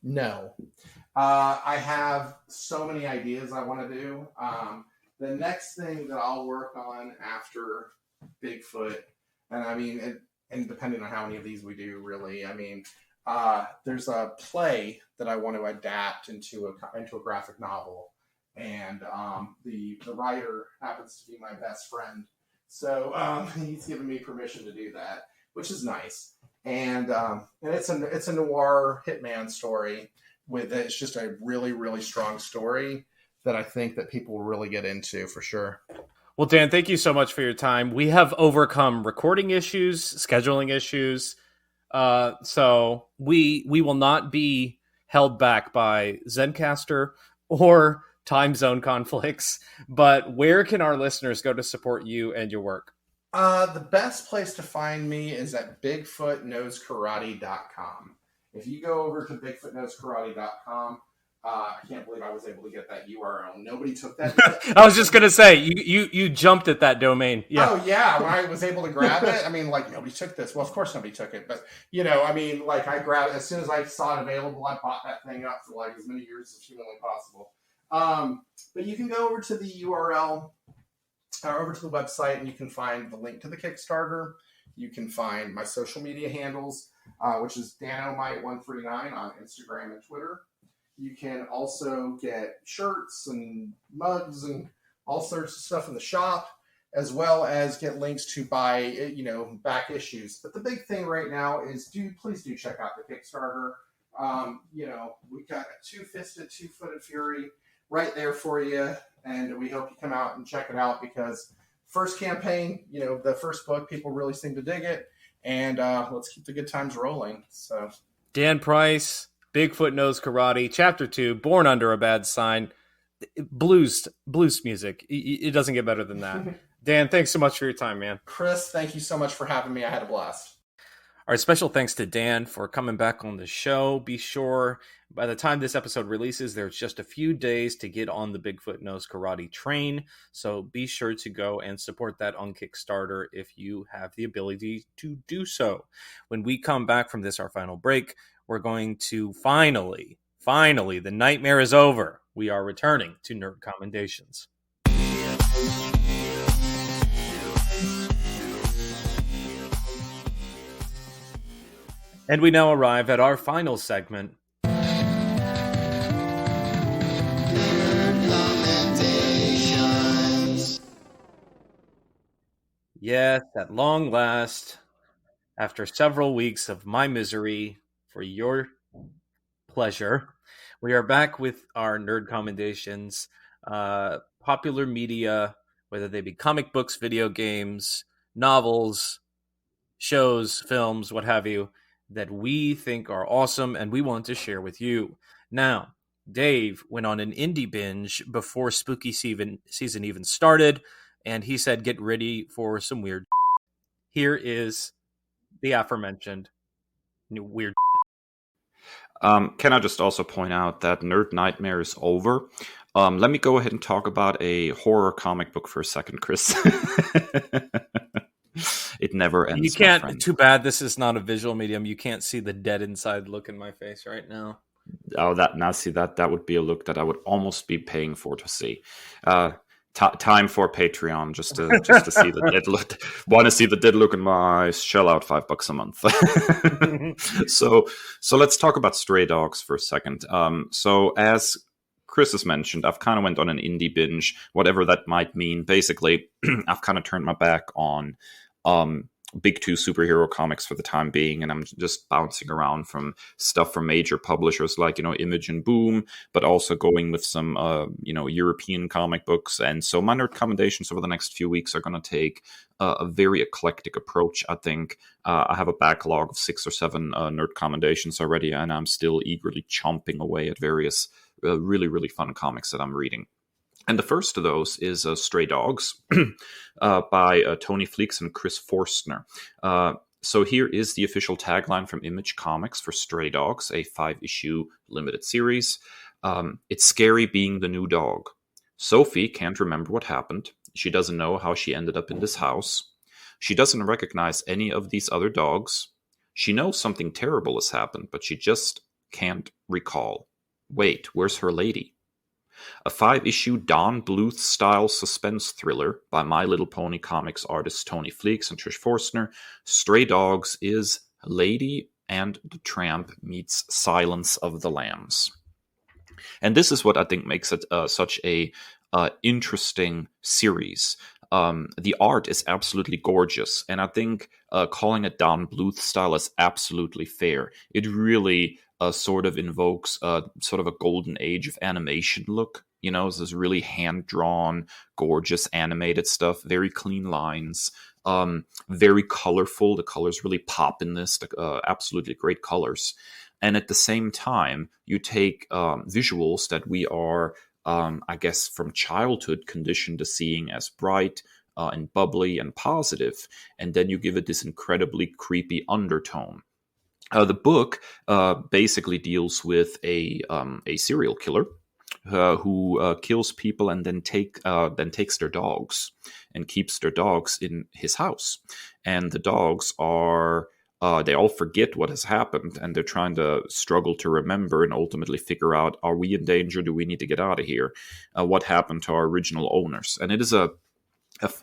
No. I have so many ideas I want to do. The next thing that I'll work on after Bigfoot, and depending on how many of these we do, really, there's a play that I want to adapt into a graphic novel, and the writer happens to be my best friend, so he's given me permission to do that, which is nice. And it's a noir hitman story it's just a really, really strong story that I think that people will really get into for sure. Well, Dan, thank you so much for your time. We have overcome recording issues, scheduling issues. So we will not be held back by Zencastr or time zone conflicts. But where can our listeners go to support you and your work? The best place to find me is at BigFootKnowsKarate.com. If you go over to BigFootKnowsKarate.com, I can't believe I was able to get that URL. Nobody took that. I was just going to say, you jumped at that domain. Yeah. Oh, yeah. When I was able to grab it, nobody took this. Well, of course nobody took it. But, I grabbed it. As soon as I saw it available, I bought that thing up for as many years as humanly possible. But you can go over to the URL, over to the website, and you can find the link to the Kickstarter. You can find my social media handles, which is DanoMite139 on Instagram and Twitter. You can also get shirts and mugs and all sorts of stuff in the shop, as well as get links to buy, back issues. But the big thing right now is please do check out the Kickstarter. We've got a two-fisted, two-footed fury right there for you. And we hope you come out and check it out, because first campaign, the first book, people really seem to dig it. And let's keep the good times rolling. So, Dan Price, Bigfoot Knows Karate, Chapter 2, Born Under a Bad Sign, blues music. It doesn't get better than that. Dan, thanks so much for your time, man. Kris, thank you so much for having me. I had a blast. All right, special thanks to Dan for coming back on the show. Be sure, by the time this episode releases, there's just a few days to get on the Bigfoot Knows Karate train. So be sure to go and support that on Kickstarter if you have the ability to do so. When we come back from this, our final break, we're going to finally, the nightmare is over. We are returning to Nerd Commendations. And we now arrive at our final segment. Yes, at long last, after several weeks of my misery for your pleasure, we are back with our Nerd Commendations. Popular media, whether they be comic books, video games, novels, shows, films, what have you, that we think are awesome and we want to share with you. Now, Dave went on an indie binge before spooky season even started, and he said, get ready for some weird. Here is the aforementioned weird. Can I just also point out that Nerd Nightmare is over? Let me go ahead and talk about a horror comic book for a second, Kris. It never ends, You can't. my friend. Too bad this is not a visual medium. You can't see the dead inside look in my face right now. Oh, that would be a look that I would almost be paying for to see. Time for Patreon just to see the dead look. Want to see the dead look in my eyes? Shell out $5 a month. So let's talk about Stray Dogs for a second. So as Kris has mentioned, I've kind of went on an indie binge, whatever that might mean. Basically, I've kind of turned my back on big two superhero comics for the time being, and I'm just bouncing around from stuff from major publishers like, Image and Boom, but also going with some, European comic books. And so my Nerd Commendations over the next few weeks are going to take a very eclectic approach, I think. I have a backlog of 6 or 7 Nerd Commendations already, and I'm still eagerly chomping away at various really, really fun comics that I'm reading. And the first of those is Stray Dogs by Tony Fleecs and Kris Forstner. So here is the official tagline from Image Comics for Stray Dogs, a 5-issue limited series. It's scary being the new dog. Sophie can't remember what happened. She doesn't know how she ended up in this house. She doesn't recognize any of these other dogs. She knows something terrible has happened, but she just can't recall. Wait, where's her lady? A 5-issue Don Bluth-style suspense thriller by My Little Pony comics artists Tony Fleecs and Trish Forstner, Stray Dogs is Lady and the Tramp meets Silence of the Lambs. And this is what I think makes it such a interesting series. The art is absolutely gorgeous, and I think calling it Don Bluth style is absolutely fair. It really sort of invokes sort of a golden age of animation look. It's this really hand-drawn, gorgeous animated stuff, very clean lines, very colorful. The colors really pop in this, absolutely great colors. And at the same time, you take visuals that we are, I guess, from childhood conditioned to seeing as bright and bubbly and positive, and then you give it this incredibly creepy undertone. The book basically deals with a serial killer who kills people and then takes their dogs and keeps their dogs in his house. And the dogs are they all forget what has happened, and they're trying to struggle to remember and ultimately figure out: are we in danger? Do we need to get out of here? What happened to our original owners? And it is a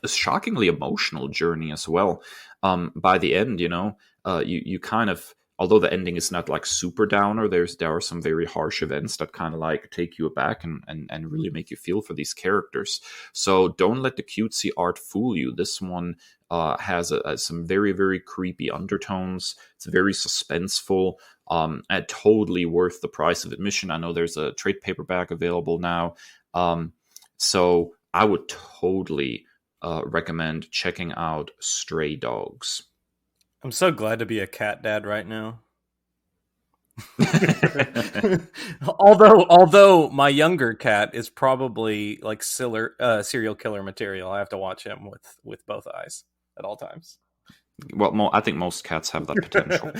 shockingly emotional journey as well. By the end, you kind of, although the ending is not like super downer, there are some very harsh events that kind of like take you aback and really make you feel for these characters. So don't let the cutesy art fool you. This one has some very, very creepy undertones. It's very suspenseful. And totally worth the price of admission. I know there's a trade paperback available now. So I would totally recommend checking out Stray Dogs. I'm so glad to be a cat dad right now. although my younger cat is probably like serial killer material. I have to watch him with both eyes at all times. Well, I think most cats have that potential.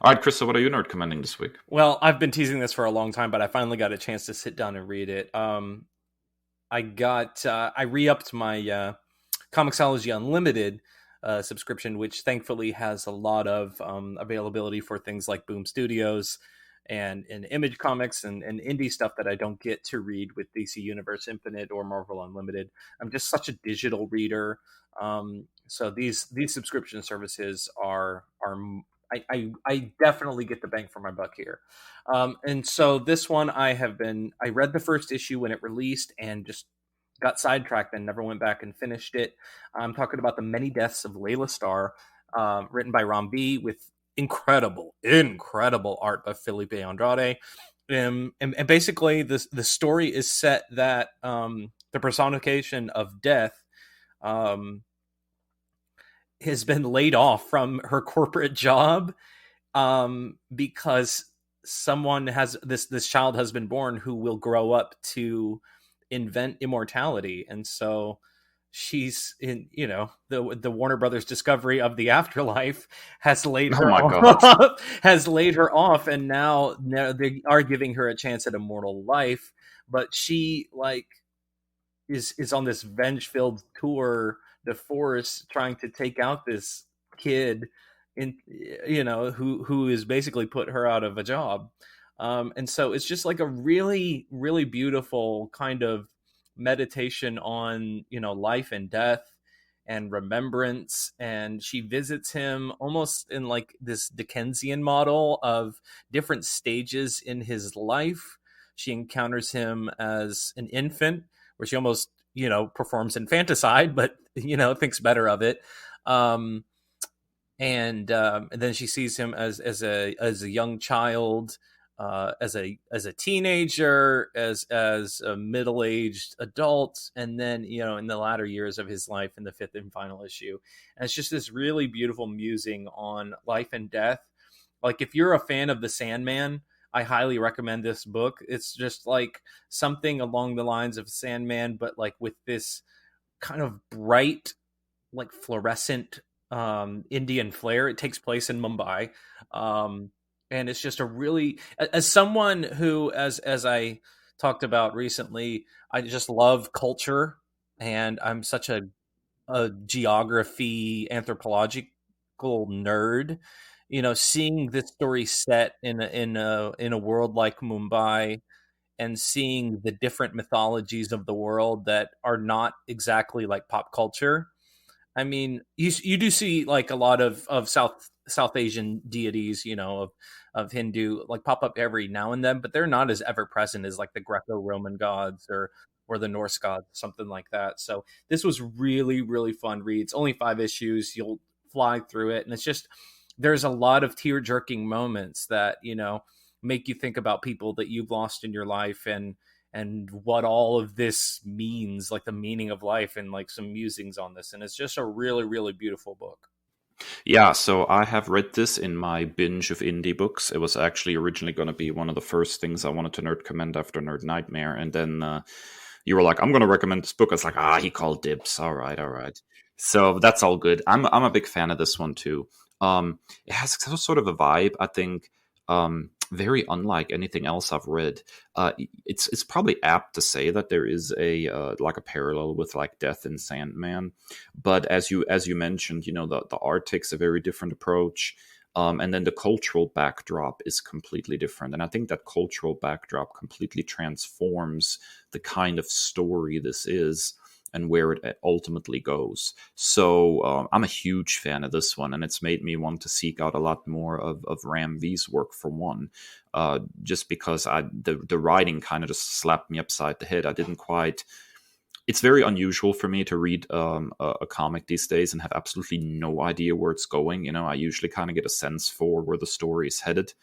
All right, Kris, so what are you nerd commending this week? Well, I've been teasing this for a long time, but I finally got a chance to sit down and read it. I re-upped my Comixology Unlimited subscription, which thankfully has a lot of availability for things like Boom Studios and Image Comics and indie stuff that I don't get to read with DC Universe Infinite or Marvel Unlimited. I'm just such a digital reader. So these subscription services are I definitely get the bang for my buck here. And so this one I read the first issue when it released and just got sidetracked and never went back and finished it. I'm talking about The Many Deaths of Leila Starr, written by Ram V with incredible art by Felipe Andrade. And basically the story is set that the personification of death has been laid off from her corporate job because someone has this child has been born who will grow up to invent immortality. And so she's in, the Warner Brothers discovery of the afterlife has laid Oh her my God. off, and now they are giving her a chance at immortal life, but she like is on this venge-filled tour de force trying to take out this kid who is basically put her out of a job. And so it's just like a really, really beautiful kind of meditation on, life and death and remembrance. And she visits him almost in like this Dickensian model of different stages in his life. She encounters him as an infant, where she almost, performs infanticide, but, thinks better of it. And then she sees him as a young child, as a teenager, as a middle-aged adult, and then in the latter years of his life in the fifth and final issue. And it's just this really beautiful musing on life and death. Like if you're a fan of the Sandman, I highly recommend this book. It's just like something along the lines of Sandman, but like with this kind of bright, like fluorescent Indian flair. It takes place in Mumbai. And it's just a really, as someone who, as I talked about recently, I just love culture, and I'm such a geography, anthropological nerd. Seeing this story set in a world like Mumbai, and seeing the different mythologies of the world that are not exactly like pop culture. I mean, you do see like a lot of South Asian deities, of Hindu, like pop up every now and then, but they're not as ever present as like the Greco-Roman gods or the Norse gods, something like that. So this was really, really fun read. It's only 5 issues. You'll fly through it, and it's just, there's a lot of tear-jerking moments that make you think about people that you've lost in your life, and what all of this means, like the meaning of life, and like some musings on this. And it's just a really, really beautiful book. Yeah, so I have read this in my binge of indie books. It was actually originally going to be one of the first things I wanted to nerd commend after Nerd Nightmare. And then you were like, I'm going to recommend this book. I was like, he called dibs. All right. So that's all good. I'm a big fan of this one too. It has sort of a vibe, I think, very unlike anything else I've read. It's probably apt to say that there is a parallel with like Death and Sandman, but as you mentioned, the art takes a very different approach, and then the cultural backdrop is completely different. And I think that cultural backdrop completely transforms the kind of story this is and where it ultimately goes. So I'm a huge fan of this one, and it's made me want to seek out a lot more of Ram V's work, for one, just because the writing kind of just slapped me upside the head. I didn't quite... It's very unusual for me to read a comic these days and have absolutely no idea where it's going. I usually kind of get a sense for where the story is headed.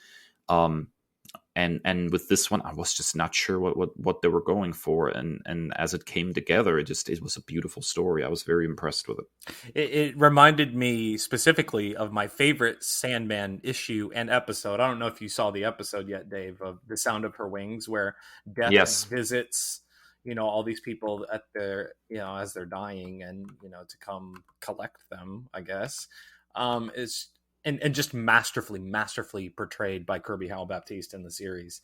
And with this one, I was just not sure what they were going for, and as it came together, it was a beautiful story. I was very impressed with it. It reminded me specifically of my favorite Sandman issue and episode. I don't know if you saw the episode yet, Dave, of The Sound of Her Wings, where Death visits all these people at their as they're dying, and to come collect them, I guess. Is And just masterfully portrayed by Kirby Howell-Baptiste in the series.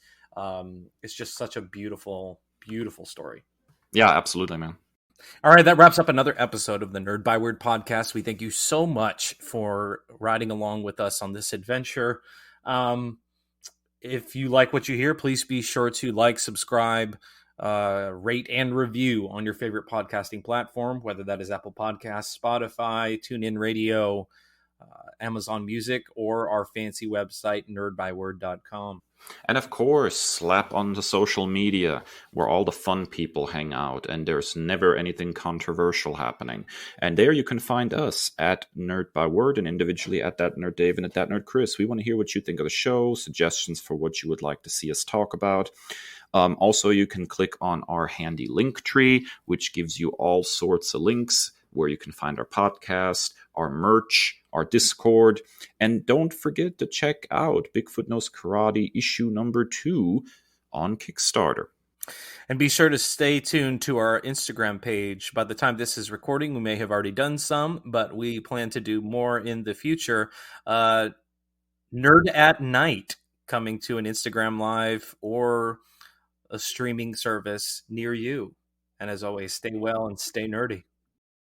It's just such a beautiful, beautiful story. Yeah, absolutely, man. All right, that wraps up another episode of the Nerd Byword podcast. We thank you so much for riding along with us on this adventure. If you like what you hear, please be sure to like, subscribe, rate, and review on your favorite podcasting platform, whether that is Apple Podcasts, Spotify, TuneIn Radio, Amazon Music, or our fancy website, nerdbyword.com. And of course, slap on the social media where all the fun people hang out, and there's never anything controversial happening. And there you can find us at Nerd by Word, and individually at that Nerd Dave and at that Nerd Kris. We want to hear what you think of the show, suggestions for what you would like to see us talk about. Also, you can click on our handy link tree, which gives you all sorts of links where you can find our podcast, our merch, our Discord. And don't forget to check out BigFoot Knows Karate issue number 2 on Kickstarter. And be sure to stay tuned to our Instagram page. By the time this is recording, we may have already done some, but we plan to do more in the future. Nerd at Night coming to an Instagram Live or a streaming service near you. And as always, stay well and stay nerdy.